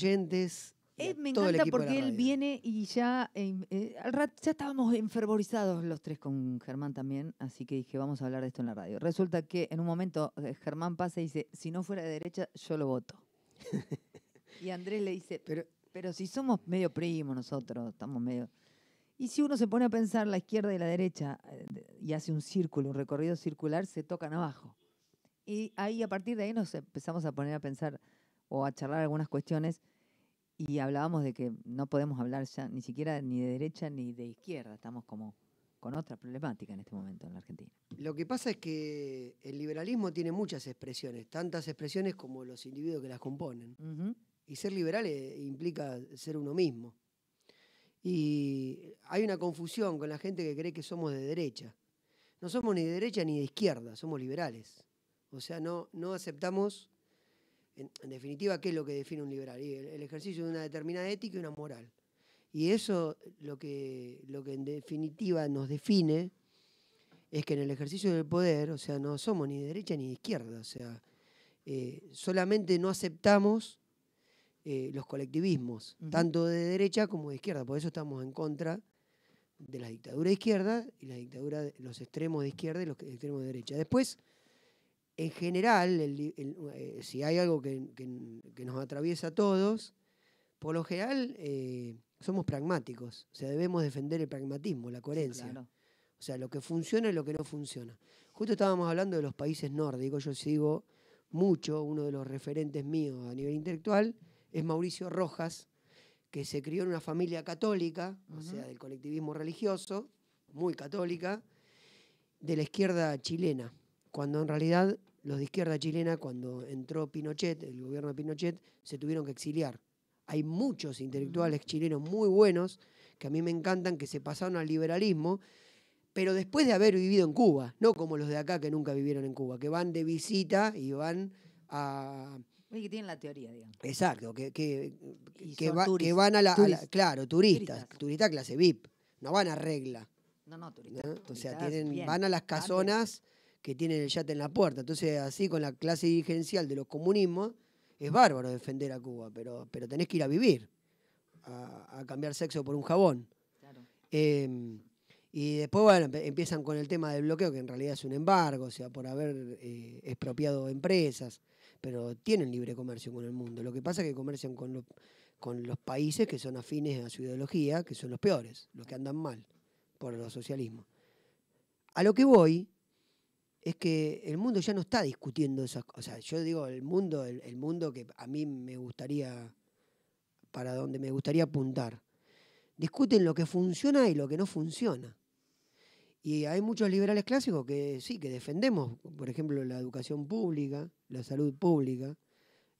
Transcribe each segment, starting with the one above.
oyentes y a Me todo el encanta equipo de la porque él radio. viene y ya, al rato ya estábamos enfervorizados los tres con Germán también, así que dije, vamos a hablar de esto en la radio. Resulta que en un momento Germán pasa y dice, si no fuera de derecha, yo lo voto. Y Andrés le dice, pero si somos medio primos nosotros, estamos medio... Y si uno se pone a pensar la izquierda y la derecha y hace un círculo, un recorrido circular, se tocan abajo. Y ahí, a partir de ahí, nos empezamos a poner a pensar o a charlar algunas cuestiones y hablábamos de que no podemos hablar ya ni siquiera ni de derecha ni de izquierda. Estamos como con otra problemática en este momento en la Argentina. Lo que pasa es que el liberalismo tiene muchas expresiones, tantas expresiones como los individuos que las componen. Y ser liberal implica ser uno mismo. Y hay una confusión con la gente que cree que somos de derecha. No somos ni de derecha ni de izquierda, somos liberales. O sea, no aceptamos, en definitiva, ¿qué es lo que define un liberal? El ejercicio de una determinada ética y una moral. Y eso lo que en definitiva nos define es que en el ejercicio del poder, o sea, no somos ni de derecha ni de izquierda. O sea, solamente no aceptamos los colectivismos, tanto de derecha como de izquierda. Por eso estamos en contra de la dictadura de izquierda y la dictadura de los extremos de izquierda y los extremos de derecha. Después, en general, si hay algo que nos atraviesa a todos, por lo general somos pragmáticos. O sea, debemos defender el pragmatismo, la coherencia. Sí, claro. O sea, lo que funciona y lo que no funciona. Justo estábamos hablando de los países nórdicos. Yo sigo mucho, uno de los referentes míos a nivel intelectual es Mauricio Rojas, que se crió en una familia católica, o sea, del colectivismo religioso, muy católica, de la izquierda chilena, cuando en realidad los de izquierda chilena, cuando entró Pinochet, el gobierno de Pinochet, se tuvieron que exiliar. Hay muchos intelectuales chilenos muy buenos, que a mí me encantan, que se pasaron al liberalismo, pero después de haber vivido en Cuba, no como los de acá que nunca vivieron en Cuba, que van de visita y van a... Y que tienen la teoría, digamos. Exacto, que van a la claro, turistas clase VIP, no van a regla. No, turistas. ¿No? Turistas, o sea, van a las casonas que tienen el yate en la puerta. Entonces, así con la clase dirigencial de los comunismos, es bárbaro defender a Cuba, pero tenés que ir a vivir, a cambiar sexo por un jabón. Claro. Y después, bueno, empiezan con el tema del bloqueo, que en realidad es un embargo, o sea, por haber expropiado empresas, pero tienen libre comercio con el mundo. Lo que pasa es que comercian con los países que son afines a su ideología, que son los peores, los que andan mal por los socialismos. A lo que voy es que el mundo ya no está discutiendo esas cosas. O sea, yo digo el mundo que a mí me gustaría, para donde me gustaría apuntar. Discuten lo que funciona y lo que no funciona. Y hay muchos liberales clásicos que sí, que defendemos, por ejemplo, la educación pública, la salud pública.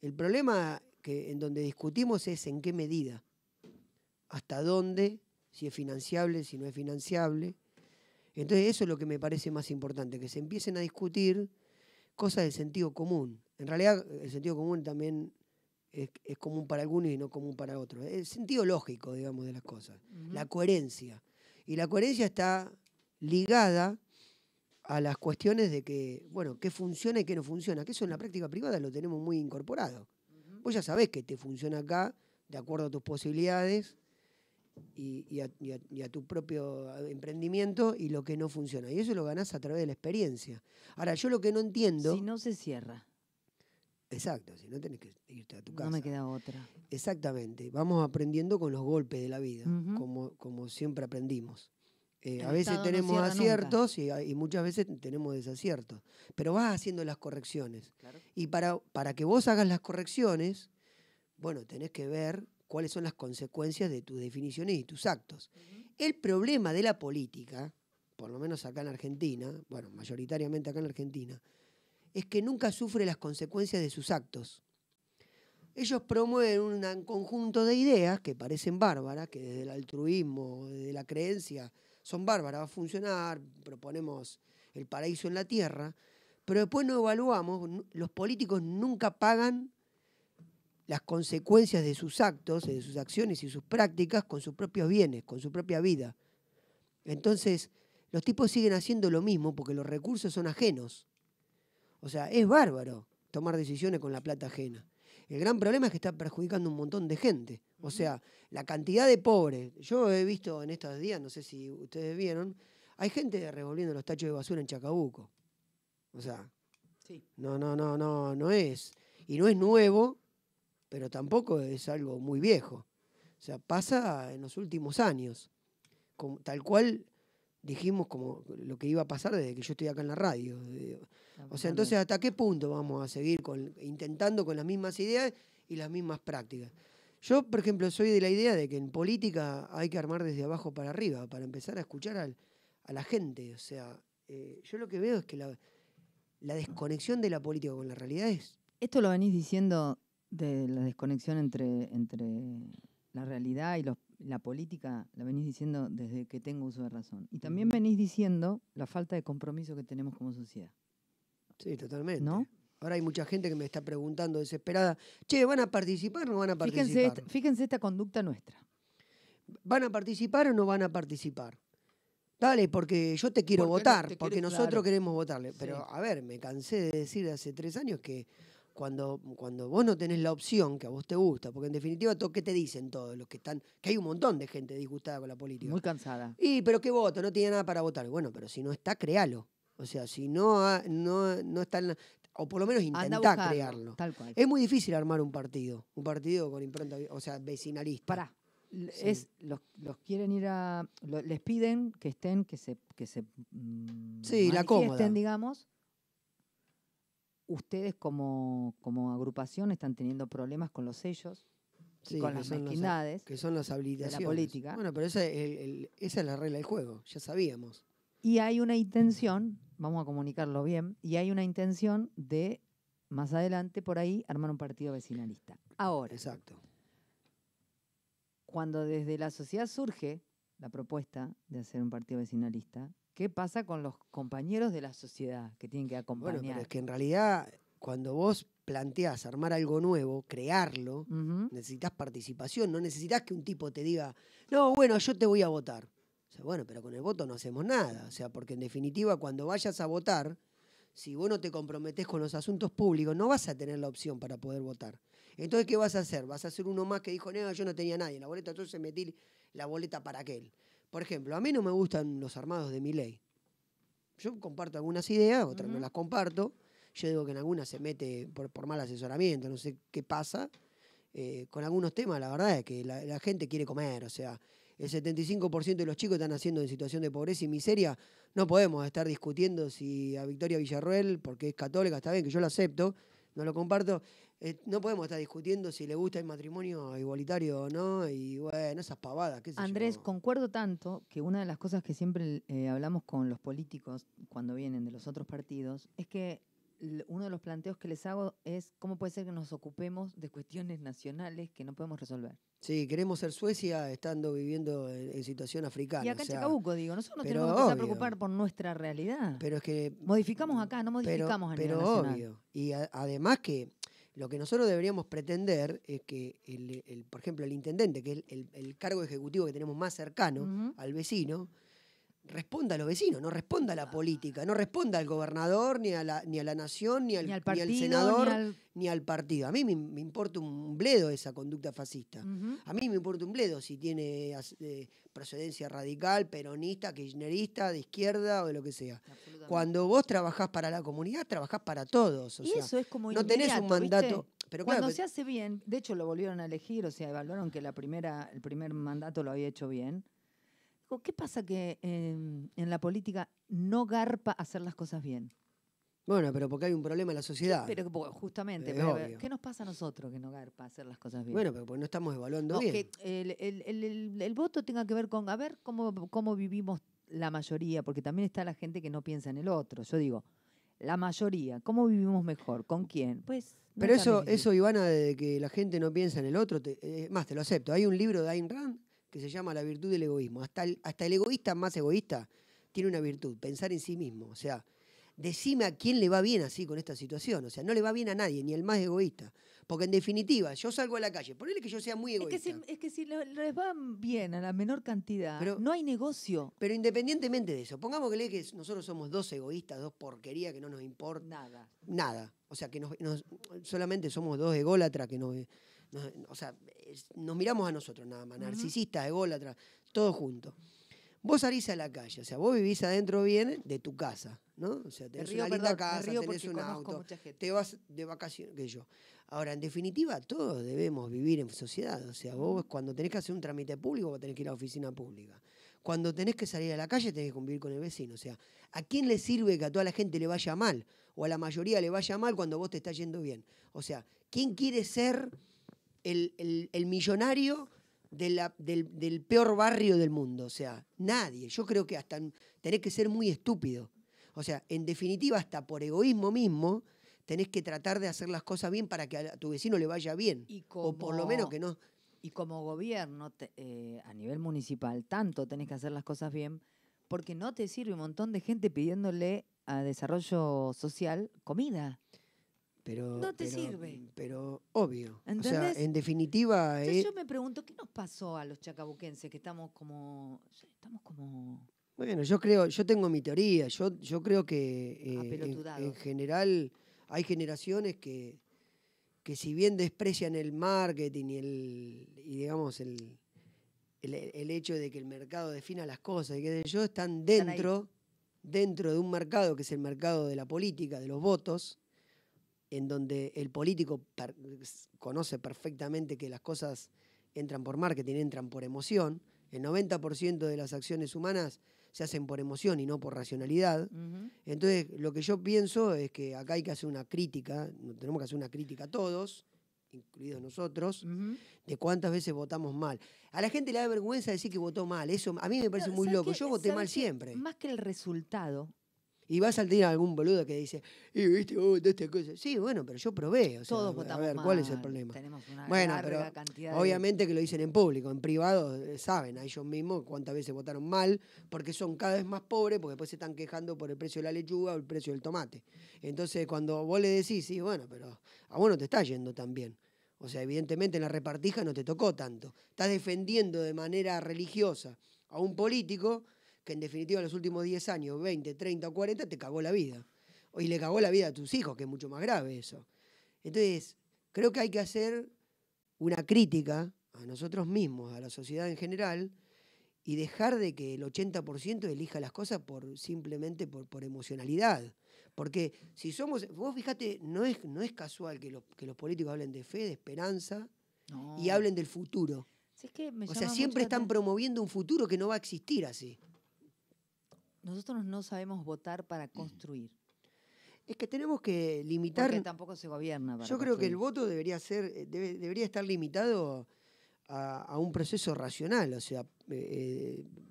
El problema que en donde discutimos es en qué medida, hasta dónde, si es financiable, si no es financiable. Entonces eso es lo que me parece más importante, que se empiecen a discutir cosas del sentido común. En realidad el sentido común también es común para algunos y no común para otros. El sentido lógico, digamos, de las cosas. La coherencia. Y la coherencia está ligada a las cuestiones de que, bueno, qué funciona y qué no funciona, que eso en la práctica privada lo tenemos muy incorporado. Vos ya sabés que te funciona acá, de acuerdo a tus posibilidades y a tu propio emprendimiento, y lo que no funciona. Y eso lo ganás a través de la experiencia. Ahora, yo lo que no entiendo... Si no se cierra. Exacto, si no tenés que irte a tu casa. No me queda otra. Exactamente. Vamos aprendiendo con los golpes de la vida, como siempre aprendimos. A veces tenemos aciertos y muchas veces tenemos desaciertos. Pero vas haciendo las correcciones. Claro. Y para que vos hagas las correcciones, bueno, tenés que ver cuáles son las consecuencias de tus definiciones y tus actos. El problema de la política, por lo menos acá en Argentina, bueno, mayoritariamente acá en Argentina, es que nunca sufre las consecuencias de sus actos. Ellos promueven un conjunto de ideas que parecen bárbaras, que desde el altruismo, desde la creencia, son bárbaras, va a funcionar, proponemos el paraíso en la tierra, pero después no evaluamos, los políticos nunca pagan las consecuencias de sus actos, de sus acciones y sus prácticas con sus propios bienes, con su propia vida. Entonces, los tipos siguen haciendo lo mismo porque los recursos son ajenos. O sea, es bárbaro tomar decisiones con la plata ajena. El gran problema es que está perjudicando un montón de gente. O sea, la cantidad de pobres. Yo he visto en estos días, no sé si ustedes vieron, hay gente revolviendo los tachos de basura en Chacabuco. O sea, Sí. no es. Y no es nuevo, pero tampoco es algo muy viejo. O sea, pasa en los últimos años. Tal cual dijimos como lo que iba a pasar desde que yo estoy acá en la radio. O sea, entonces, ¿hasta qué punto vamos a seguir intentando con las mismas ideas y las mismas prácticas? Yo, por ejemplo, soy de la idea de que en política hay que armar desde abajo para arriba, para empezar a escuchar a la gente. O sea, yo lo que veo es que la desconexión de la política con la realidad es... Esto lo venís diciendo de la desconexión entre la realidad y la política, la venís diciendo desde que tengo uso de razón. Y también venís diciendo la falta de compromiso que tenemos como sociedad. Sí, totalmente. ¿No? Ahora hay mucha gente que me está preguntando desesperada, che, ¿van a participar o no van a participar? Fíjense esta conducta nuestra. ¿Van a participar o no van a participar? Dale, porque yo te quiero votar, porque nosotros queremos votarle. Sí. Pero, a ver, me cansé de decir hace 3 años que cuando vos no tenés la opción que a vos te gusta, porque en definitiva, ¿qué te dicen todos los que están? Que hay un montón de gente disgustada con la política. Muy cansada. Pero ¿qué voto? No tiene nada para votar. Bueno, pero si no está, créalo. O sea, si no está en o por lo menos intentá crearlo. Tal cual. Es muy difícil armar un partido con impronta, o sea, vecinalista. Pará. Sí. Los quieren ir a... les piden que estén, que se sí, la cómoda. Digamos. Ustedes como agrupación están teniendo problemas con los sellos, sí, con las mezquindades. Que son las habilitaciones. De la política. Bueno, pero esa es la regla del juego, ya sabíamos. Y hay una intención, vamos a comunicarlo bien, y hay una intención de, más adelante, por ahí, armar un partido vecinalista. Ahora. Exacto. Cuando desde la sociedad surge la propuesta de hacer un partido vecinalista, ¿qué pasa con los compañeros de la sociedad que tienen que acompañar? Bueno, pero es que en realidad, cuando vos planteás armar algo nuevo, crearlo, necesitas participación, no necesitas que un tipo te diga, no, bueno, yo te voy a votar. O sea, bueno, pero con el voto no hacemos nada. O sea, porque en definitiva, cuando vayas a votar, si vos no te comprometés con los asuntos públicos, no vas a tener la opción para poder votar. Entonces, ¿qué vas a hacer? Vas a hacer uno más que dijo, no, yo no tenía nadie en la boleta, entonces metí la boleta para aquel. Por ejemplo, a mí no me gustan los armados de Milei. Yo comparto algunas ideas, otras no las comparto. Yo digo que en algunas se mete por mal asesoramiento, no sé qué pasa. Con algunos temas, la verdad es que la gente quiere comer. O sea, el 75% de los chicos están naciendo en situación de pobreza y miseria. No podemos estar discutiendo si a Victoria Villarroel, porque es católica, está bien, que yo lo acepto, no lo comparto. No podemos estar discutiendo si le gusta el matrimonio igualitario o no, y bueno, esas pavadas, qué sé Andrés, yo. concuerdo tanto que una de las cosas que siempre hablamos con los políticos cuando vienen de los otros partidos es que uno de los planteos que les hago es cómo puede ser que nos ocupemos de cuestiones nacionales que no podemos resolver. Sí, queremos ser Suecia estando viviendo en situación africana. Y acá en Chacabuco, digo, nosotros nos pero tenemos que empezar a preocupar por nuestra realidad. Pero es que... Modificamos acá, no modificamos a nivel nacional. Pero obvio. Y además que lo que nosotros deberíamos pretender es que, por ejemplo, el intendente, que es el cargo ejecutivo que tenemos más cercano al vecino, responda a los vecinos, no responda a la política, no responda al gobernador, ni a la nación, ni al senador, ni al partido. A mí me importa un bledo esa conducta fascista. A mí me importa un bledo si tiene procedencia radical, peronista, kirchnerista, de izquierda o de lo que sea. Cuando vos trabajás para la comunidad, trabajás para todos. O sea, eso es como no tenés un mandato. Pero cuando se hace bien, de hecho lo volvieron a elegir, o sea, evaluaron que el primer mandato lo había hecho bien. ¿Qué pasa que en la política no garpa hacer las cosas bien? Bueno, pero porque hay un problema en la sociedad. Pero justamente, ¿qué nos pasa a nosotros que no garpa hacer las cosas bien? Bueno, pero porque no estamos evaluando bien. Que el voto tenga que ver con, a ver, cómo vivimos la mayoría, porque también está la gente que no piensa en el otro. Yo digo, la mayoría, ¿cómo vivimos mejor? ¿Con quién? Pues. No, pero eso, Ivana, de que la gente no piensa en el otro, más te lo acepto. Hay un libro de Ayn Rand que se llama La virtud del egoísmo. Hasta el egoísta más egoísta tiene una virtud, pensar en sí mismo. O sea, decime a quién le va bien así con esta situación. O sea, no le va bien a nadie, ni el más egoísta. Porque en definitiva, yo salgo a la calle, ponele que yo sea muy egoísta. Es que si les va bien a la menor cantidad, Pero- no hay negocio. Pero independientemente de eso, pongámosle que nosotros somos dos egoístas, dos porquerías que no nos importa nada. O sea, que solamente somos dos ególatras que o sea, nos miramos a nosotros nada más, narcisistas, ególatras, todos juntos. Vos salís a la calle, o sea, vos vivís adentro bien de tu casa, ¿no? O sea, tenés una linda casa, tenés un auto, te vas de vacaciones, qué sé yo. Ahora, en definitiva, todos debemos vivir en sociedad. O sea, vos cuando tenés que hacer un trámite público, vos tenés que ir a la oficina pública. Cuando tenés que salir a la calle, tenés que convivir con el vecino. O sea, ¿a quién le sirve que a toda la gente le vaya mal? O a la mayoría le vaya mal cuando vos te estás yendo bien. O sea, ¿quién quiere ser el millonario del peor barrio del mundo? O sea, nadie. Yo creo que hasta tenés que ser muy estúpido. O sea, en definitiva, hasta por egoísmo mismo, tenés que tratar de hacer las cosas bien para que a tu vecino le vaya bien. O por lo menos que no. Y como gobierno, a nivel municipal, tanto tenés que hacer las cosas bien, porque no te sirve un montón de gente pidiéndole a desarrollo social comida. No te sirve. Pero obvio. ¿Entendés? O sea, en definitiva. Entonces yo me pregunto, ¿qué nos pasó a los chacabuquenses que estamos como. Bueno, yo tengo mi teoría. Yo creo que en general hay generaciones que si bien desprecian el marketing y digamos el hecho de que el mercado defina las cosas y qué sé yo, están dentro de un mercado que es el mercado de la política, de los votos, en donde el político conoce perfectamente que las cosas entran por marketing, entran por emoción. El 90% de las acciones humanas se hacen por emoción y no por racionalidad. Entonces, lo que yo pienso es que acá hay que hacer una crítica, tenemos que hacer una crítica a todos, incluidos nosotros, de cuántas veces votamos mal. A la gente le da vergüenza decir que votó mal. Eso a mí me parece muy loco. Yo voté mal siempre. Más que el resultado. Y vas a salir a algún boludo que dice, viste, vos votaste cosas. Sí, bueno, pero yo probé. O sea, todos votamos mal. ¿Cuál es el problema? Tenemos una pero cantidad obviamente que lo dicen en público. En privado saben a ellos mismos cuántas veces votaron mal, porque son cada vez más pobres, porque después se están quejando por el precio de la lechuga o el precio del tomate. Entonces, cuando vos le decís, sí, bueno, pero a vos no te está yendo tan bien. O sea, evidentemente en la repartija no te tocó tanto. Estás defendiendo de manera religiosa a un político que en definitiva en los últimos 10 años, 20, 30 o 40, te cagó la vida. Y le cagó la vida a tus hijos, que es mucho más grave eso. Entonces, creo que hay que hacer una crítica a nosotros mismos, a la sociedad en general, y dejar de que el 80% elija las cosas simplemente por emocionalidad. Porque si somos, vos fíjate, no es casual que los políticos hablen de fe, de esperanza, y hablen del futuro. Sí, es que o sea, siempre están promoviendo un futuro que no va a existir así. Nosotros no sabemos votar para construir. Es que tenemos que limitar. Porque tampoco se gobierna para Yo creo que el voto debería estar limitado a un proceso racional, o sea,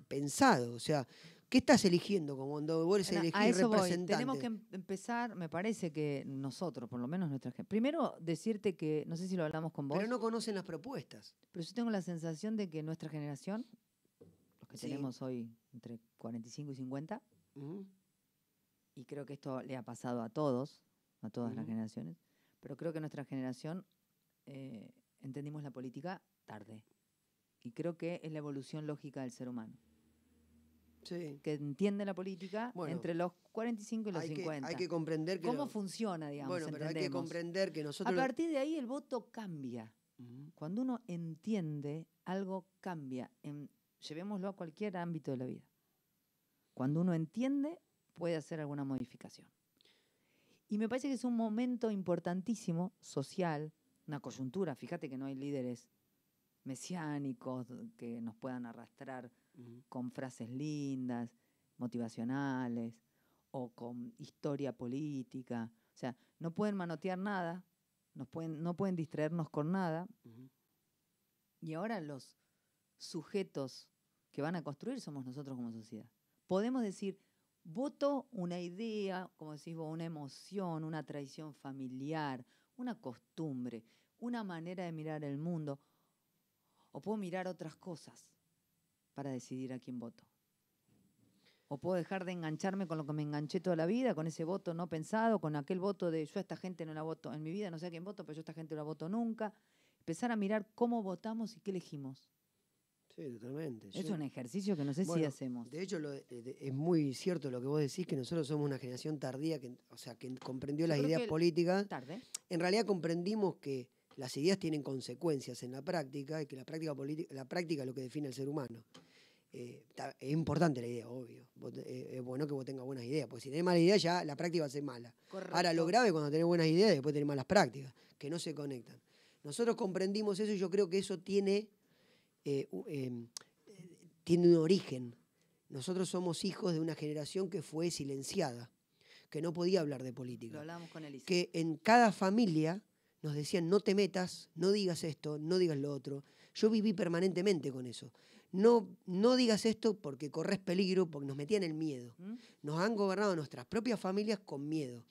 pensado. O sea, ¿qué estás eligiendo cuando vos elegís representante? Tenemos que empezar, me parece que nosotros, por lo menos nuestra gente. Primero, decirte que, no sé si lo hablamos con vos. Pero no conocen las propuestas. Pero yo tengo la sensación de que nuestra generación, los que tenemos hoy entre 45 y 50, y creo que esto le ha pasado a todas las generaciones, pero creo que nuestra generación entendimos la política tarde. Y creo que es la evolución lógica del ser humano. Sí. Que entiende la política entre los 45 y los 50. Hay que comprender que cómo funciona, digamos. Bueno, pero hay que comprender que nosotros. A partir de ahí el voto cambia. Cuando uno entiende, algo cambia. Llevémoslo a cualquier ámbito de la vida. Cuando uno entiende, puede hacer alguna modificación. Y me parece que es un momento importantísimo, social, una coyuntura. Fíjate que no hay líderes mesiánicos que nos puedan arrastrar con frases lindas, motivacionales, o con historia política. O sea, no pueden manotear nada, no pueden distraernos con nada. Y ahora los sujetos que van a construir somos nosotros como sociedad. Podemos decir, voto una idea, como decís vos, una emoción, una tradición familiar, una costumbre, una manera de mirar el mundo, o puedo mirar otras cosas para decidir a quién voto. O puedo dejar de engancharme con lo que me enganché toda la vida, con ese voto no pensado, con aquel voto de yo a esta gente no la voto en mi vida, no sé a quién voto, pero yo a esta gente no la voto nunca. Empezar a mirar cómo votamos y qué elegimos. Sí, totalmente. Es un ejercicio que no sé si hacemos. De hecho, es muy cierto lo que vos decís, que nosotros somos una generación tardía, que comprendió las ideas políticas. Tarde. En realidad comprendimos que las ideas tienen consecuencias en la práctica y que la práctica es lo que define al ser humano. Es importante la idea, obvio. Es bueno que vos tengas buenas ideas, porque si tenés mala idea ya la práctica va a ser mala. Correcto. Ahora, lo grave es cuando tenés buenas ideas y después tenés malas prácticas, que no se conectan. Nosotros comprendimos eso y yo creo que eso tiene un origen. Nosotros somos hijos de una generación que fue silenciada, que no podía hablar de política. Lo hablamos con Elisa. Que en cada familia nos decían, no te metas, no digas esto, no digas lo otro. Yo viví permanentemente con eso. No digas esto porque corres peligro, porque nos metían el miedo. Nos han gobernado nuestras propias familias con miedo.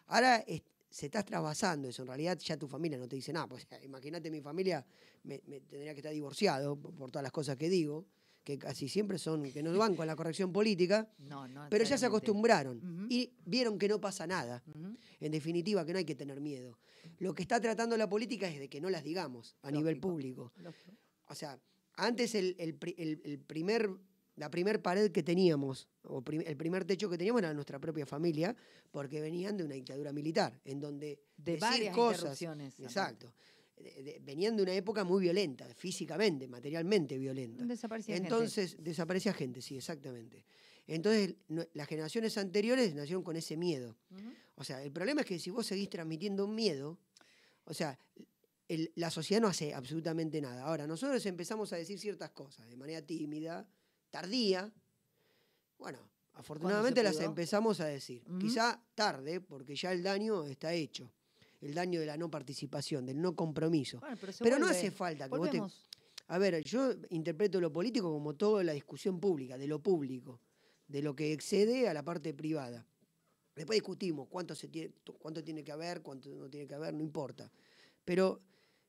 Ahora se está trasvasando eso. En realidad ya tu familia no te dice nada. Pues imagínate, mi familia me tendría que estar divorciado por todas las cosas que digo, que casi siempre son que no van con la corrección política, pero ya se acostumbraron y vieron que no pasa nada. En definitiva, que no hay que tener miedo. Lo que está tratando la política es de que no las digamos a nivel público. O sea, antes la primer pared que teníamos, el primer techo que teníamos era nuestra propia familia, porque venían de una dictadura militar, en donde de varias interrupciones. Exacto. Venían de una época muy violenta, físicamente, materialmente violenta. Desaparecía gente, sí, exactamente. Entonces, las generaciones anteriores nacieron con ese miedo. O sea, el problema es que si vos seguís transmitiendo un miedo, o sea, la sociedad no hace absolutamente nada. Ahora, nosotros empezamos a decir ciertas cosas de manera tímida, tardía. Bueno, afortunadamente las empezamos a decir. Quizá tarde, porque ya el daño está hecho. El daño de la no participación, del no compromiso. Bueno, pero no hace falta que vos te... A ver, yo interpreto lo político como toda la discusión pública, de lo público, de lo que excede a la parte privada. Después discutimos cuánto tiene que haber, cuánto no tiene que haber, no importa. Pero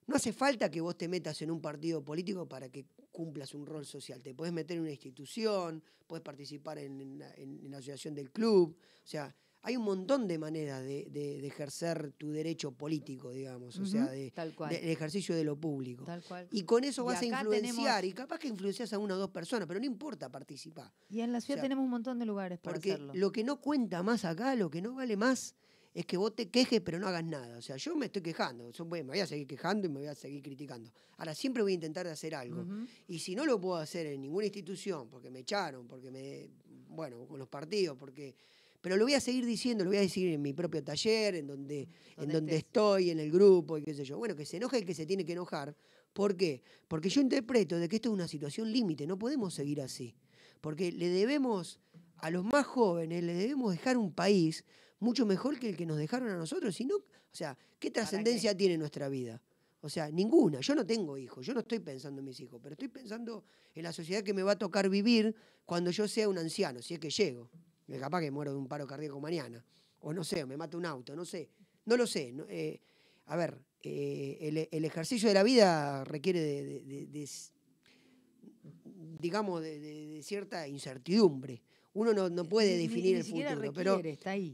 no hace falta que vos te metas en un partido político para que cumplas un rol social. Te podés meter en una institución, podés participar en la asociación del club. O sea, hay un montón de maneras de ejercer tu derecho político, digamos. O sea, del ejercicio de lo público. Tal cual. Y con eso vas a influenciar. Y capaz que influencias a una o dos personas, pero no importa, participar. Y en la ciudad tenemos un montón de lugares para hacerlo. Porque lo que no cuenta más acá, lo que no vale más, es que vos te quejes pero no hagas nada. O sea, yo me estoy quejando, me voy a seguir quejando y me voy a seguir criticando. Ahora, siempre voy a intentar hacer algo. Y si no lo puedo hacer en ninguna institución, porque me echaron, con los partidos, pero lo voy a seguir diciendo, lo voy a decir en mi propio taller, en donde estoy, en el grupo, y qué sé yo. Bueno, que se enoje el que se tiene que enojar. ¿Por qué? Porque yo interpreto de que esto es una situación límite, no podemos seguir así. Porque le debemos, a los más jóvenes, le debemos dejar un país mucho mejor que el que nos dejaron a nosotros. Si no, o sea, ¿qué trascendencia tiene nuestra vida? O sea, ninguna. Yo no tengo hijos, yo no estoy pensando en mis hijos, pero estoy pensando en la sociedad que me va a tocar vivir cuando yo sea un anciano, si es que llego. Capaz que muero de un paro cardíaco mañana. O no sé, me mata un auto, no sé. No lo sé. El ejercicio de la vida requiere de cierta incertidumbre. Uno no puede definir el futuro,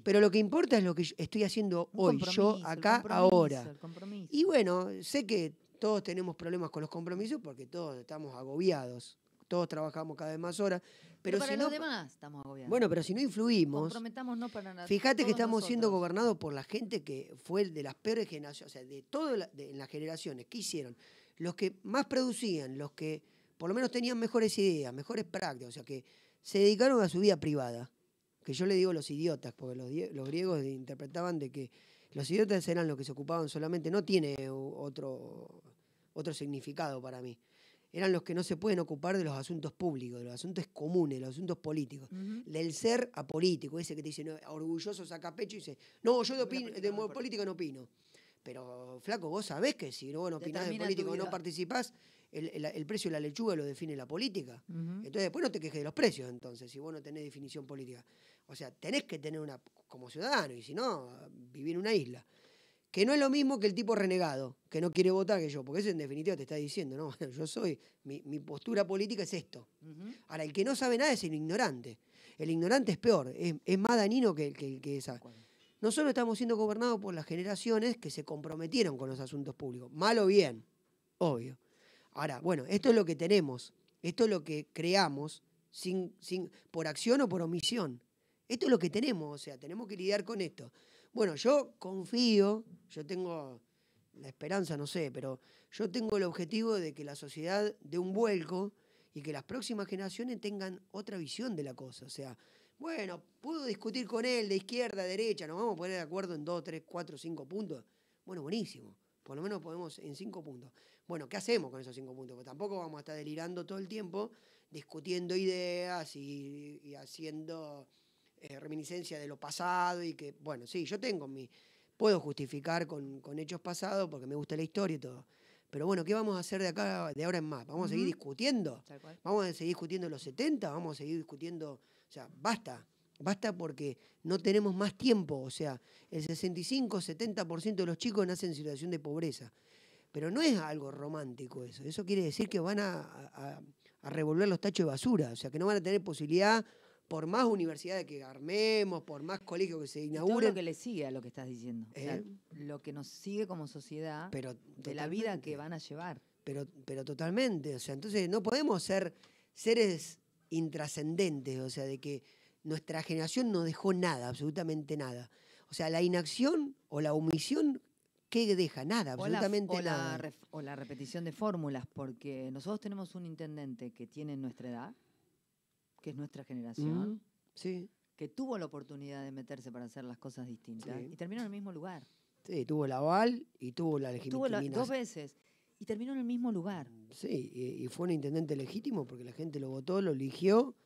pero lo que importa es lo que estoy haciendo hoy, yo acá, ahora. Y bueno, sé que todos tenemos problemas con los compromisos porque todos estamos agobiados, todos trabajamos cada vez más horas. Pero para los demás estamos agobiados. Bueno, pero si no influimos, comprometámonos para nada. Fíjate que estamos siendo gobernados por la gente que fue de las peores generaciones, o sea, de todas las generaciones. ¿Qué hicieron? Los que más producían, los que por lo menos tenían mejores ideas, mejores prácticas, o sea, que se dedicaron a su vida privada. Que yo le digo los idiotas, porque los griegos interpretaban de que los idiotas eran los que se ocupaban solamente, no tiene otro significado para mí. Eran los que no se pueden ocupar de los asuntos públicos, de los asuntos comunes, de los asuntos políticos. Del ser apolítico, ese que te dice, no, orgulloso, saca pecho y dice, no, yo de política no opino. Pero, flaco, vos sabés que si vos no opinás de política o no participás, el precio de la lechuga lo define la política. Entonces, después no te quejes de los precios, entonces, si vos no tenés definición política. O sea, tenés que tener como ciudadano, y si no, vivir en una isla. Que no es lo mismo que el tipo renegado, que no quiere votar que yo, porque eso en definitiva te está diciendo, ¿no? Yo soy, mi postura política es esto. Ahora, el que no sabe nada es el ignorante. el ignorante es peor, es más dañino que el que sabe. Nosotros estamos siendo gobernados por las generaciones que se comprometieron con los asuntos públicos, mal o bien, obvio. Ahora, bueno, esto es lo que tenemos, esto es lo que creamos por acción o por omisión. Esto es lo que tenemos, o sea, tenemos que lidiar con esto. Bueno, yo confío, yo tengo la esperanza, no sé, pero yo tengo el objetivo de que la sociedad dé un vuelco y que las próximas generaciones tengan otra visión de la cosa. O sea, bueno, puedo discutir con él de izquierda a derecha, nos vamos a poner de acuerdo en 2, 3, 4, 5 puntos. Bueno, buenísimo. Por lo menos podemos en 5 puntos. Bueno, ¿qué hacemos con esos 5 puntos? Porque tampoco vamos a estar delirando todo el tiempo, discutiendo ideas y haciendo reminiscencia de lo pasado y que, bueno, sí, yo puedo justificar con hechos pasados porque me gusta la historia y todo. Pero bueno, ¿qué vamos a hacer de ahora en más? ¿Vamos a seguir discutiendo? ¿Vamos a seguir discutiendo los 70? ¿Vamos a seguir discutiendo? O sea, basta porque no tenemos más tiempo. O sea, el 65-70% de los chicos nacen en situación de pobreza. Pero no es algo romántico eso. Eso quiere decir que van a revolver los tachos de basura. O sea, que no van a tener posibilidad, por más universidades que armemos, por más colegios que se inauguren. Todo lo que le sigue a lo que estás diciendo. O sea, lo que nos sigue como sociedad, de la vida que van a llevar. Pero totalmente. O sea, entonces no podemos ser seres intrascendentes. O sea, de que nuestra generación no dejó nada, absolutamente nada. O sea, la inacción o la omisión, ¿qué deja? Nada, absolutamente nada. O la repetición de fórmulas, porque nosotros tenemos un intendente que tiene nuestra edad, que es nuestra generación, sí, que tuvo la oportunidad de meterse para hacer las cosas distintas y terminó en el mismo lugar. Sí, tuvo el aval y tuvo la legitimidad. Tuvo 2 veces y terminó en el mismo lugar. Sí, y fue un intendente legítimo porque la gente lo votó, lo eligió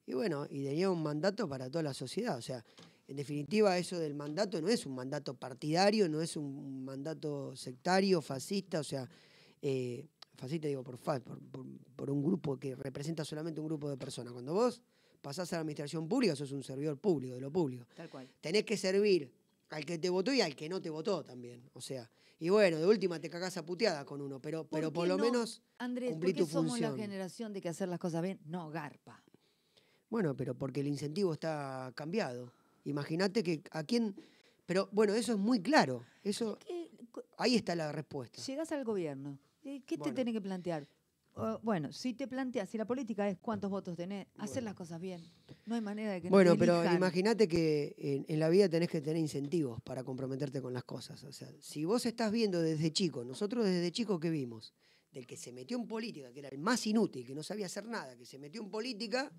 y bueno, y tenía un mandato para toda la sociedad. O sea, en definitiva eso del mandato no es un mandato partidario, no es un mandato sectario, fascista, o sea... fascista digo por un grupo que representa solamente un grupo de personas. Cuando vos pasás a la administración pública, sos un servidor público, de lo público. Tal cual. Tenés que servir al que te votó y al que no te votó también. O sea, y bueno, de última te cagás a puteada con uno, pero por lo menos Andrés, cumplí tu función. Andrés, ¿por qué somos la generación de que hacer las cosas bien no garpa? Bueno, pero porque el incentivo está cambiado. Imagínate que a quién... Pero bueno, eso es muy claro. Eso, ahí está la respuesta. Llegás al gobierno. ¿Qué te tenés que plantear? Bueno, si la política es cuántos votos tenés, hacer las cosas bien. No hay manera de que no te elijan. Bueno, pero imagínate que en la vida tenés que tener incentivos para comprometerte con las cosas. O sea, si vos estás viendo desde chico, nosotros desde chico que vimos, del que se metió en política, que era el más inútil, que no sabía hacer nada, que se metió en política,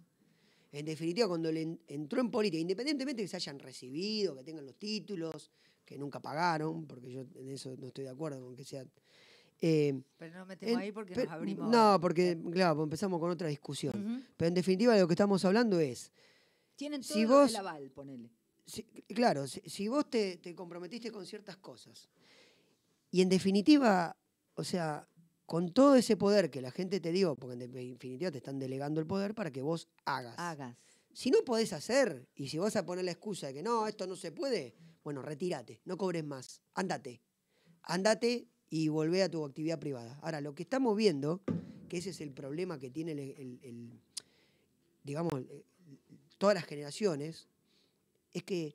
en definitiva, cuando entró en política, independientemente de que se hayan recibido, que tengan los títulos, que nunca pagaron, porque yo en eso no estoy de acuerdo con que sea... pero no nos metemos ahí porque nos abrimos... No, porque, claro, empezamos con otra discusión. Pero en definitiva, de lo que estamos hablando es... Tienen todo el aval, ponele. Claro, si vos te comprometiste con ciertas cosas, y en definitiva, o sea, con todo ese poder que la gente te dio, porque en definitiva te están delegando el poder para que vos hagas. Si no podés hacer, y si vas a poner la excusa de que no, esto no se puede, bueno, retírate, no cobres más, andate y volvé a tu actividad privada. Ahora, lo que estamos viendo, que ese es el problema que tiene todas las generaciones, es que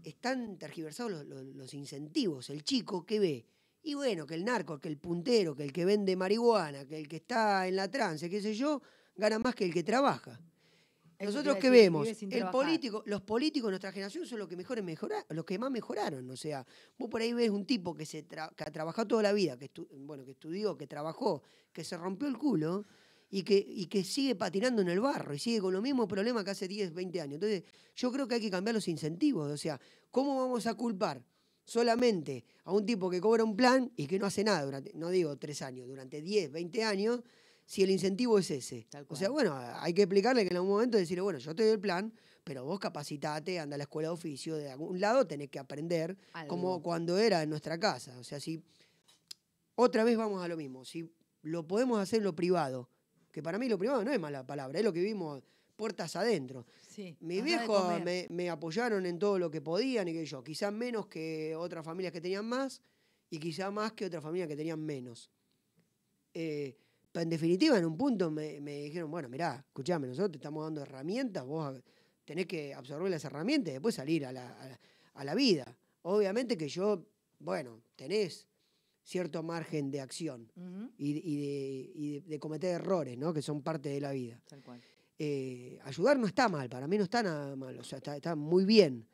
están tergiversados los incentivos. El chico que ve, y bueno, que el narco, que el puntero, que el que vende marihuana, que el que está en la trance, qué sé yo, gana más que el que trabaja. Nosotros que vemos, los políticos de nuestra generación son los que los que más mejoraron. O sea, vos por ahí ves un tipo que ha trabajado toda la vida, que estudió, que trabajó, que se rompió el culo y que sigue patinando en el barro y sigue con los mismos problemas que hace 10, 20 años. Entonces, yo creo que hay que cambiar los incentivos. O sea, ¿cómo vamos a culpar solamente a un tipo que cobra un plan y que no hace nada durante, no digo 3 años, durante 10, 20 años, si el incentivo es ese? O sea, bueno, hay que explicarle que en algún momento decirle, bueno, yo te doy el plan, pero vos capacitate, anda a la escuela de oficio, de algún lado tenés que aprender, como cuando era en nuestra casa. O sea, si otra vez vamos a lo mismo, si lo podemos hacer en lo privado, que para mí lo privado no es mala palabra, es lo que vimos puertas adentro. Sí, mis viejos me apoyaron en todo lo que podían y que yo, quizás menos que otras familias que tenían más y quizás más que otras familias que tenían menos. Pero en definitiva, en un punto me dijeron, bueno, mirá, escuchame, nosotros te estamos dando herramientas, vos tenés que absorber las herramientas y después salir a la vida. Obviamente que tenés cierto margen de acción y de cometer errores, ¿no? Que son parte de la vida. Tal cual. Ayudar no está mal, para mí no está nada mal, o sea, está muy bien.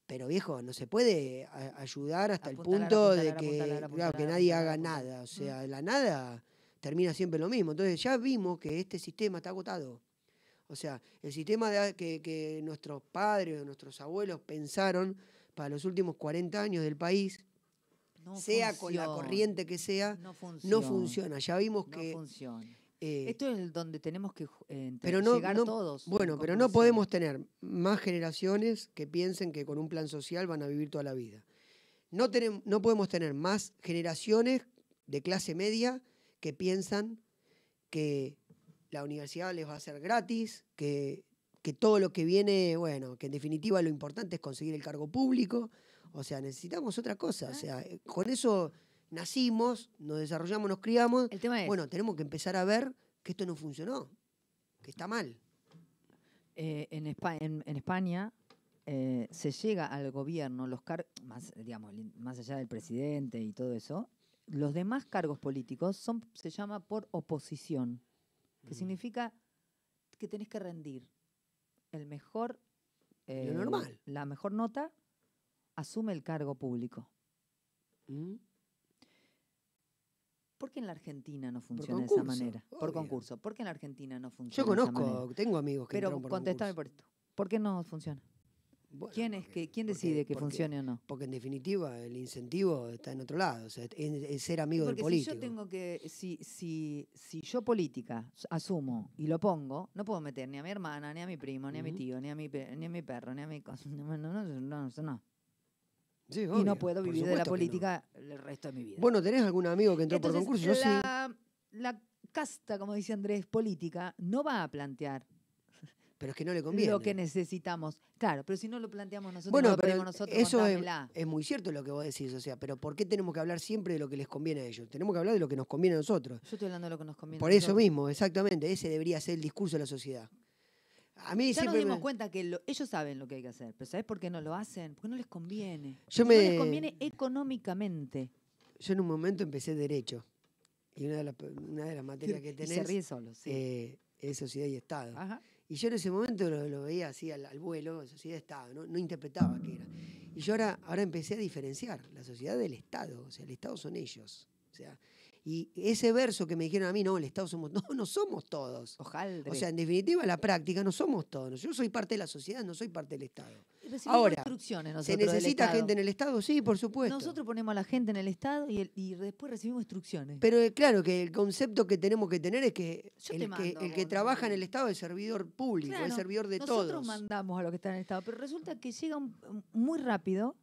Pero viejo, no se puede ayudar hasta el punto de que nadie haga nada. O sea, la nada termina siempre lo mismo. Entonces ya vimos que este sistema está agotado. O sea, el sistema que nuestros padres o nuestros abuelos pensaron para los últimos 40 años del país, con la corriente que sea, no funciona. Ya vimos que... No funciona. Esto es donde tenemos que llegar todos. Bueno, pero no podemos tener más generaciones que piensen que con un plan social van a vivir toda la vida. No podemos tener más generaciones de clase media que piensan que la universidad les va a ser gratis, que todo lo que viene, que en definitiva lo importante es conseguir el cargo público. O sea, necesitamos otra cosa. O sea, con eso nacimos, nos desarrollamos, nos criamos. El tema es, tenemos que empezar a ver que esto no funcionó, que está mal. En España se llega al gobierno, más allá del presidente y todo eso, los demás cargos políticos se llama por oposición, que significa que tenés que rendir el mejor, lo normal. La mejor nota, asume el cargo público. ¿Por qué en la Argentina no funciona de esa manera? Obvio. Por concurso. ¿Por qué en la Argentina no funciona? Yo conozco, tengo amigos que entran por concurso. Pero contestame por esto. ¿Por qué no funciona? Bueno, ¿Quién decide que funcione o no? Porque en definitiva el incentivo está en otro lado, o sea, es ser amigo del político. Si yo política asumo y lo pongo, no puedo meter ni a mi hermana, ni a mi primo, ni a mi tío, ni a mi perro, ni a mi cosa. No. Sí, y no puedo vivir de la política el resto de mi vida. ¿Vos no tenés algún amigo que entró por concurso? Yo sí. La casta, como dice Andrés, política, no va a plantear. Pero es que no le conviene. Lo que necesitamos. Claro, pero si no lo planteamos nosotros, eso es muy cierto lo que vos decís. O sea, pero ¿por qué tenemos que hablar siempre de lo que les conviene a ellos? Tenemos que hablar de lo que nos conviene a nosotros. Yo estoy hablando de lo que nos conviene por a nosotros. Por eso mismo, exactamente. Ese debería ser el discurso de la sociedad. A mí ya nos dimos cuenta que ellos saben lo que hay que hacer, pero ¿sabés por qué no lo hacen? Porque no les conviene. No les conviene económicamente. Yo en un momento empecé Derecho. Y una de las materias que tenés y se ríe solo, sí. Es Sociedad y Estado. Ajá. Y yo en ese momento lo veía así al vuelo, Sociedad y Estado, no interpretaba qué era. Y yo ahora empecé a diferenciar la sociedad del Estado. O sea, el Estado son ellos. O sea, y ese verso que me dijeron a mí, no, el Estado somos... No somos todos. Ojalá. O sea, en definitiva, la práctica no somos todos. Yo soy parte de la sociedad, no soy parte del Estado. Ahora, instrucciones ¿se necesita gente en el Estado? Sí, por supuesto. Nosotros ponemos a la gente en el Estado y después recibimos instrucciones. Pero claro que el concepto que tenemos que tener es que el que trabaja en el Estado es servidor público, es servidor de todos. Nosotros mandamos a los que están en el Estado, pero resulta que llega muy rápido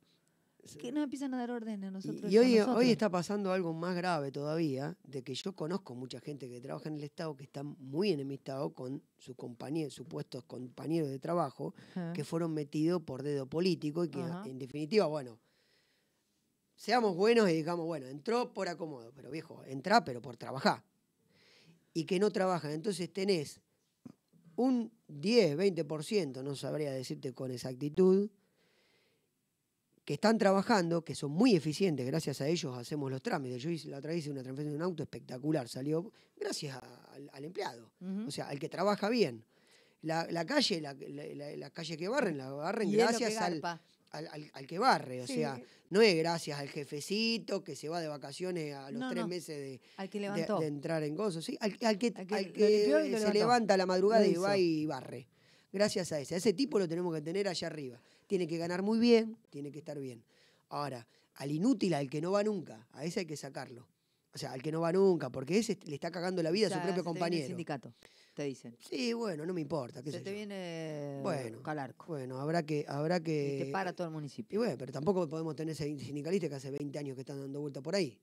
que nos empiezan a dar órdenes a nosotros. Y hoy está pasando algo más grave todavía, de que yo conozco mucha gente que trabaja en el Estado que está muy enemistado con sus supuestos compañeros de trabajo, que fueron metidos por dedo político y que en definitiva, seamos buenos y digamos, entró por acomodo, pero viejo, entrá pero por trabajar. Y que no trabajan. Entonces tenés un 10, 20%, no sabría decirte con exactitud, que están trabajando, que son muy eficientes, gracias a ellos hacemos los trámites. Yo la otra vez hice una transferencia de un auto espectacular, salió gracias al empleado, o sea, al que trabaja bien. La calle, la calle que barren, la barren gracias al que barre, o sea, no es gracias al jefecito que se va de vacaciones a los 3 meses de entrar en gozo, ¿sí? al que se levanta a la madrugada y va y barre. Gracias a ese tipo lo tenemos que tener allá arriba. Tiene que ganar muy bien, tiene que estar bien. Ahora, al inútil, al que no va nunca, a ese hay que sacarlo. O sea, al que no va nunca, porque ese le está cagando la vida a su propio compañero. Viene el sindicato, te dicen. Sí, no me importa. Se te viene Calarco. Bueno, habrá que... Y te para todo el municipio. Y pero tampoco podemos tener ese sindicalista que hace 20 años que están dando vuelta por ahí.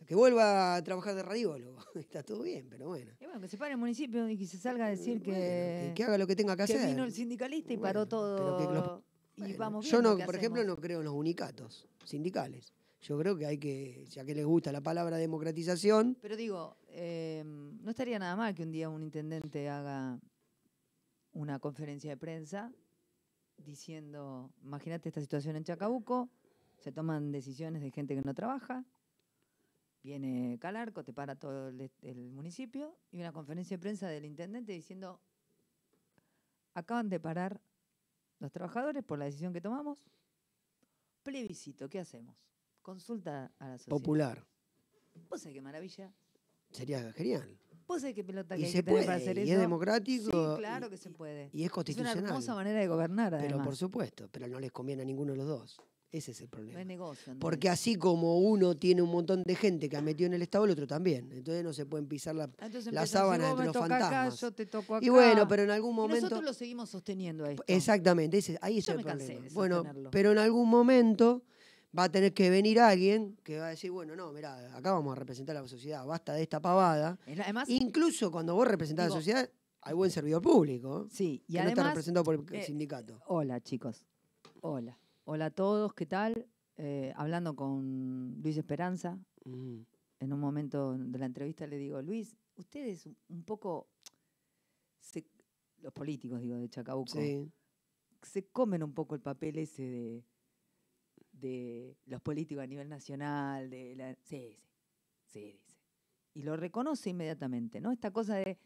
Que vuelva a trabajar de radiólogo. Está todo bien, pero bueno. Y que se pare el municipio y que se salga a decir que haga lo que tenga que hacer. Que vino el sindicalista y paró todo. Vamos yo por ejemplo, no creo en los unicatos sindicales. Yo creo que hay que, ya que les gusta la palabra democratización. Pero digo, no estaría nada mal que un día un intendente haga una conferencia de prensa diciendo, imagínate esta situación en Chacabuco, se toman decisiones de gente que no trabaja, viene Calarco, te para todo el municipio, y una conferencia de prensa del intendente diciendo, acaban de parar los trabajadores por la decisión que tomamos, plebiscito, ¿qué hacemos? Consulta a la sociedad. Popular. ¿Vos sabés qué maravilla? Sería genial. ¿Vos sabés qué pelota que Y hay se que tener puede, para hacer eso? y es democrático. Sí, claro que se puede. Y es Es una constitucional. hermosa manera de gobernar, además. Pero por supuesto, pero no les conviene a ninguno de los dos. Ese es el No problema. es negocio, Andrés. Porque así como uno tiene un montón de gente que ha metido en el Estado, el otro también. Entonces no se pueden pisar la Entonces sábana si vos entre me los tocas fantasmas. acá, yo te toco acá. Y bueno, pero en algún Y momento... nosotros lo seguimos sosteniendo a esto. Exactamente, ahí Yo está el me cansé problema. de Bueno, sostenerlo. pero en algún momento va a tener que venir alguien que va a decir, bueno, no, mirá, acá vamos a representar a la sociedad, basta de esta pavada. Además, Incluso cuando vos representás a la sociedad, hay buen servidor público. sí, y que además, no está representado por el sindicato. Hola, chicos. Hola. Hola a todos, ¿qué tal? Hablando con Luis Esperanza, en un momento de la entrevista le digo, Luis, ustedes un poco, los políticos, digo, de Chacabuco, Sí. se comen un poco el papel ese de los políticos a nivel nacional, sí, dice. Y lo reconoce inmediatamente, ¿no? Esta cosa de,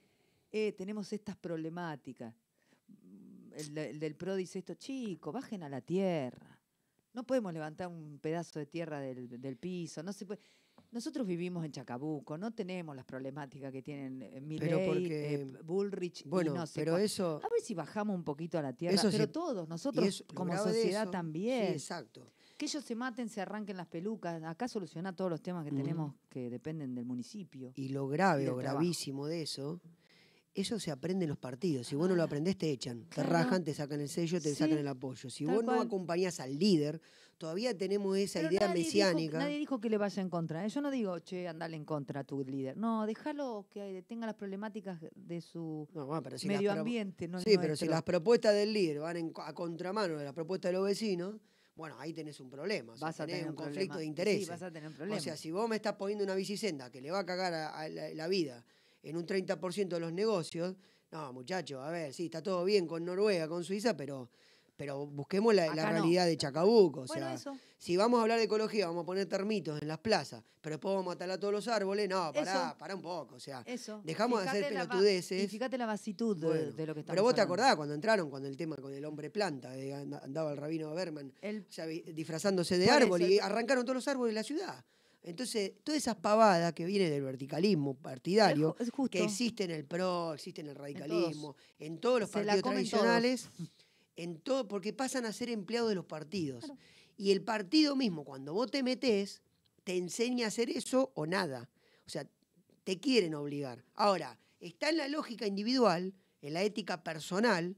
tenemos estas problemáticas. El del PRO dice esto, chicos, bajen a la tierra. No podemos levantar un pedazo de tierra del piso, no se puede. Nosotros vivimos en Chacabuco, no tenemos las problemáticas que tienen Milei, Bullrich bueno, y no sé pero cuál. eso, A ver si bajamos un poquito a la tierra, eso pero sí, todos, nosotros como sociedad también. Sí, exacto. Que ellos se maten, se arranquen las pelucas. Acá soluciona todos los temas que tenemos que dependen del municipio. Y lo grave del o gravísimo de eso se aprende en los partidos. Si vos no lo aprendés, te echan. Claro. Te rajan, te sacan el sello, te Sí, sacan el apoyo. Si tal vos no cual. acompañás al líder, todavía tenemos esa Pero idea nadie mesiánica. nadie dijo que le vaya en contra. Yo no digo, che, andale en contra a tu líder. No, déjalo que tenga las problemáticas de su No, bueno, pero si medio ambiente. No sí, pero si las propuestas del líder van a contramano de la propuesta de los vecinos, bueno, ahí tenés un problema. O sea, vas a tenés tener un conflicto problema. de intereses. Sí, vas a tener un problema. O sea, si vos me estás poniendo una bicisenda que le va a cagar a la vida en un 30% de los negocios, no, muchachos, a ver, sí, está todo bien con Noruega, con Suiza, pero busquemos la realidad de Chacabuco. O sea, eso. si vamos a hablar de ecología, vamos a poner termitos en las plazas, pero después vamos a talar todos los árboles, no, pará un poco. O sea, dejamos de hacer pelotudeces. Y fíjate la vasitud de lo que estamos Pero vos te hablando. acordás cuando entraron, cuando el tema con el hombre planta, andaba el rabino Berman, o sea, disfrazándose de árbol y arrancaron todos los árboles de la ciudad. Entonces, todas esas pavadas que vienen del verticalismo partidario, es justo. que existe en el PRO, existe en el radicalismo, en todos los Se la partidos comen tradicionales, porque pasan a ser empleados de los partidos. Claro. Y el partido mismo, cuando vos te metés, te enseña a hacer eso o nada. O sea, te quieren obligar. Ahora, está en la lógica individual, en la ética personal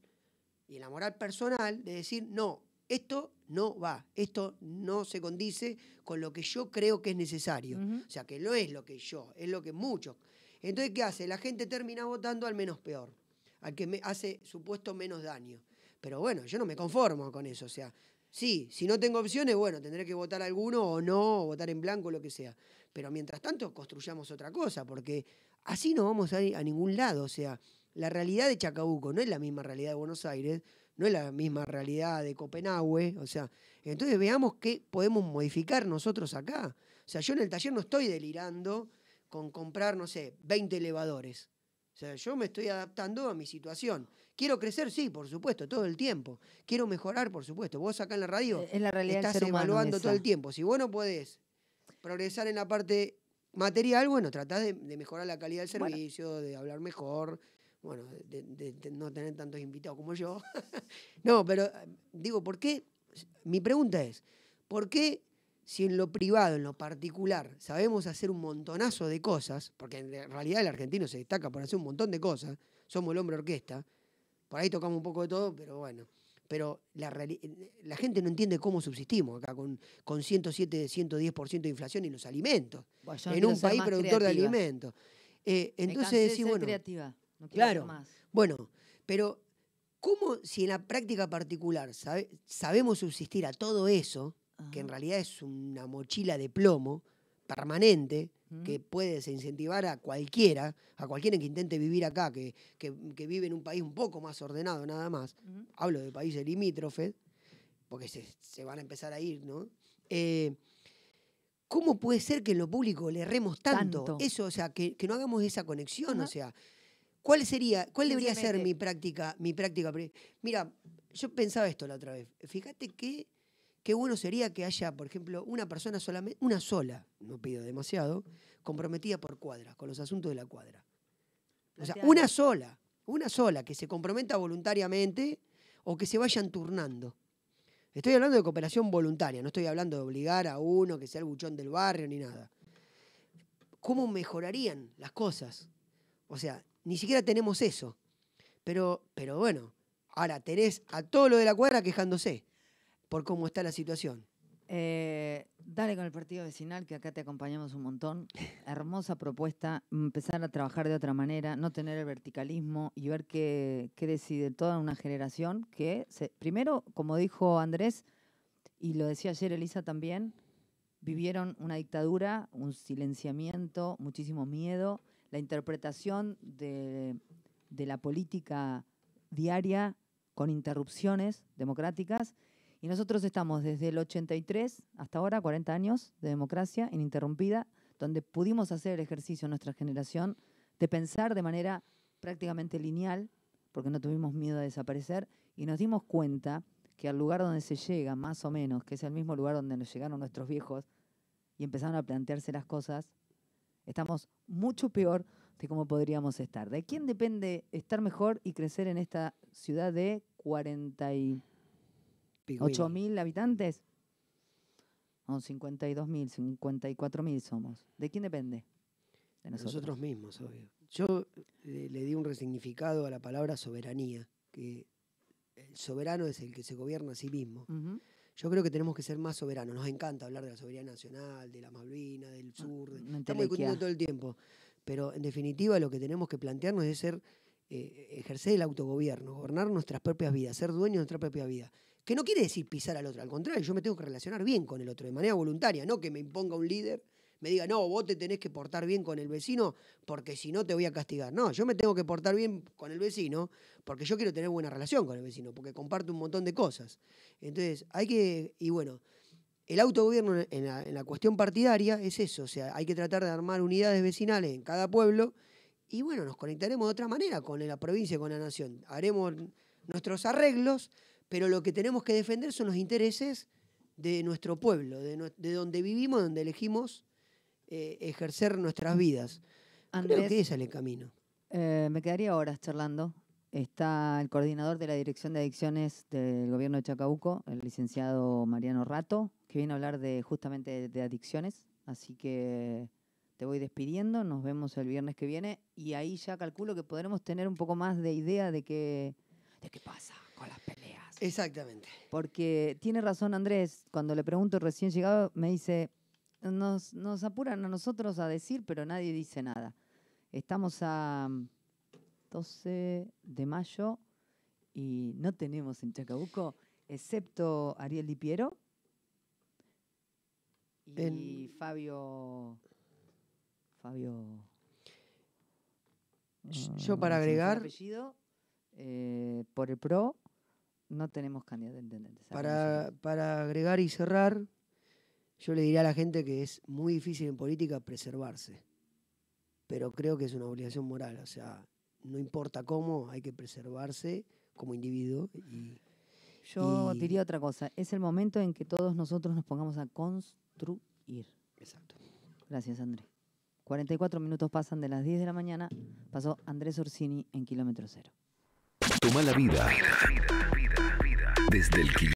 y en la moral personal de decir, no, esto no va, esto no se condice con lo que yo creo que es necesario. O sea, que no es lo que yo, es lo que muchos. Entonces, ¿qué hace? La gente termina votando al menos peor, al que me hace supuesto menos daño. Pero bueno, yo no me conformo con eso. O sea, sí, si no tengo opciones, bueno, tendré que votar alguno o no, o votar en blanco, lo que sea. Pero mientras tanto, construyamos otra cosa, porque así no vamos a ir a ningún lado. O sea, la realidad de Chacabuco no es la misma realidad de Buenos Aires, no es la misma realidad de Copenhague. O sea, entonces veamos qué podemos modificar nosotros acá. O sea, yo en el taller no estoy delirando con comprar, no sé, 20 elevadores. O sea, yo me estoy adaptando a mi situación. ¿Quiero crecer? Sí, por supuesto, todo el tiempo. ¿Quiero mejorar? Por supuesto. Vos acá en la radio es la realidad estás del ser humano evaluando esa. todo el tiempo. Si vos no podés progresar en la parte material, bueno, tratás de mejorar la calidad del servicio, de hablar mejor, bueno, de no tener tantos invitados como yo. No, pero digo, ¿por qué? Mi pregunta es, ¿por qué si en lo privado, en lo particular, sabemos hacer un montonazo de cosas, porque en realidad el argentino se destaca por hacer un montón de cosas, somos el hombre orquesta, por ahí tocamos un poco de todo, pero bueno, pero la gente no entiende cómo subsistimos acá con 107, 110% de inflación en los alimentos, bueno, en un país productor de alimentos. Entonces decís, bueno, creativa. No claro, más. Bueno, pero ¿cómo si en la práctica particular sabemos subsistir a todo eso, que en realidad es una mochila de plomo permanente, que puede desincentivar a cualquiera que intente vivir acá, que vive en un país un poco más ordenado nada más. Hablo de países limítrofes, porque se van a empezar a ir, ¿no? ¿Cómo puede ser que en lo público le erremos tanto? Eso, o sea, que no hagamos esa conexión, o sea, ¿cuál debería ser mi práctica? Mira, yo pensaba esto la otra vez. Fíjate qué bueno sería que haya, por ejemplo, una persona solamente, una sola, no pido demasiado, comprometida por cuadra, con los asuntos de la cuadra. O sea, una sola, que se comprometa voluntariamente o que se vayan turnando. Estoy hablando de cooperación voluntaria, no estoy hablando de obligar a uno que sea el buchón del barrio ni nada. ¿Cómo mejorarían las cosas? O sea, ni siquiera tenemos eso. Pero bueno, ahora tenés a todo lo de la cuadra quejándose por cómo está la situación. Dale con el partido vecinal, que acá te acompañamos un montón. Hermosa propuesta, empezar a trabajar de otra manera, no tener el verticalismo y ver qué decide toda una generación que, primero, como dijo Andrés, y lo decía ayer Elisa también, vivieron una dictadura, un silenciamiento, muchísimo miedo, la interpretación de la política diaria con interrupciones democráticas. Y nosotros estamos desde el 83 hasta ahora, 40 años de democracia ininterrumpida, donde pudimos hacer el ejercicio en nuestra generación de pensar de manera prácticamente lineal, porque no tuvimos miedo a desaparecer, y nos dimos cuenta que al lugar donde se llega, más o menos, que es el mismo lugar donde nos llegaron nuestros viejos, y empezaron a plantearse las cosas, estamos mucho peor de cómo podríamos estar. ¿De quién depende estar mejor y crecer en esta ciudad de 48.000 habitantes? No, 52.000, 54.000 somos. ¿De quién depende? De nosotros mismos, obvio. Yo le di un resignificado a la palabra soberanía, que el soberano es el que se gobierna a sí mismo. Yo creo que tenemos que ser más soberanos. Nos encanta hablar de la soberanía nacional, de las Malvinas, del sur. Estamos discutiendo todo el tiempo. Pero, en definitiva, lo que tenemos que plantearnos es ejercer el autogobierno, gobernar nuestras propias vidas, ser dueños de nuestra propia vida. Que no quiere decir pisar al otro. Al contrario, yo me tengo que relacionar bien con el otro, de manera voluntaria. No que me imponga un líder, me diga, no, vos te tenés que portar bien con el vecino porque si no te voy a castigar. No, yo me tengo que portar bien con el vecino porque yo quiero tener buena relación con el vecino, porque comparto un montón de cosas. Entonces, el autogobierno en la cuestión partidaria es eso, o sea, hay que tratar de armar unidades vecinales en cada pueblo y bueno, nos conectaremos de otra manera con la provincia y con la nación. Haremos nuestros arreglos, pero lo que tenemos que defender son los intereses de nuestro pueblo, de donde vivimos, donde elegimos ejercer nuestras vidas. Andrés, creo que ese es el camino. Me quedaría horas charlando. Está el coordinador de la Dirección de Adicciones del Gobierno de Chacabuco, el licenciado Mariano Rato, que viene a hablar justamente de adicciones. Así que te voy despidiendo, nos vemos el viernes que viene y ahí ya calculo que podremos tener un poco más de idea de qué pasa con las peleas. Exactamente. Porque tiene razón Andrés, cuando le pregunto recién llegado, me dice, nos apuran a nosotros a decir, pero nadie dice nada. Estamos a 12 de mayo y no tenemos en Chacabuco, excepto Ariel Di Piero y Fabio. Yo para agregar. Apellido, por el PRO, no tenemos candidato a intendente. Para agregar y cerrar, yo le diría a la gente que es muy difícil en política preservarse, pero creo que es una obligación moral, o sea, no importa cómo, hay que preservarse como individuo. Yo diría otra cosa, es el momento en que todos nosotros nos pongamos a construir. Exacto. Gracias, Andrés. 44 minutos pasan de las 10 de la mañana, pasó Andrés Orsini en Kilómetro Cero. Toma la vida desde el kilómetro.